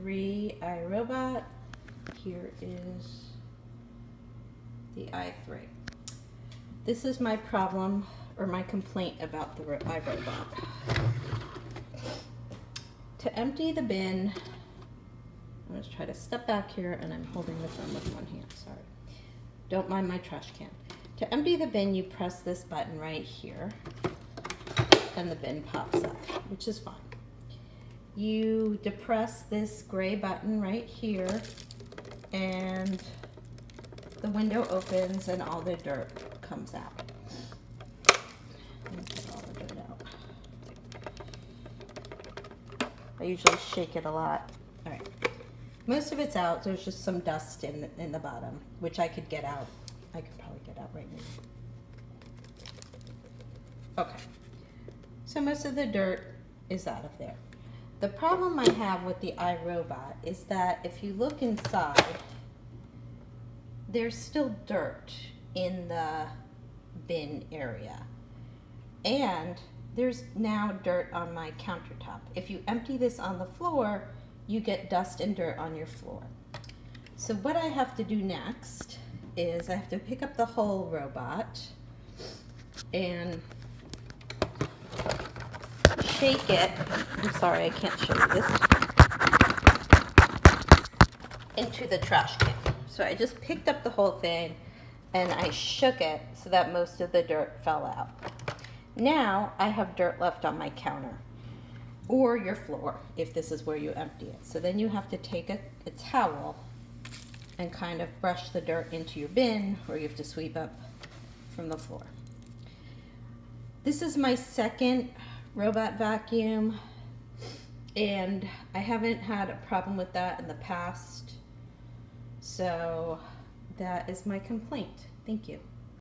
i3 iRobot. Here is the i3. This is my problem, or my complaint about the iRobot. To empty the bin, I'm going to try to step back here, and I'm holding the phone with one hand, sorry. Don't mind my trash can. To empty the bin, you press this button right here, and the bin pops up, which is fine. You depress this gray button right here, and the window opens and all the dirt comes out. Let me get all the dirt out. I usually shake it a lot. All right. Most of it's out. There's just some dust in the bottom, which I could get out. I could probably get out right now. Okay. So most of the dirt is out of there. The problem I have with the iRobot is that if you look inside, there's still dirt in the bin area. And there's now dirt on my countertop. If you empty this on the floor, you get dust and dirt on your floor. So what I have to do next is I have to pick up the whole robot and shake it. I'm sorry, I can't show you this. Into the trash can. So I just picked up the whole thing and I shook it so that most of the dirt fell out. Now I have dirt left on my counter or your floor if this is where you empty it. So then you have to take a towel and kind of brush the dirt into your bin, or you have to sweep up from the floor. This is my second robot vacuum, and I haven't had a problem with that in the past. So that is my complaint. Thank you.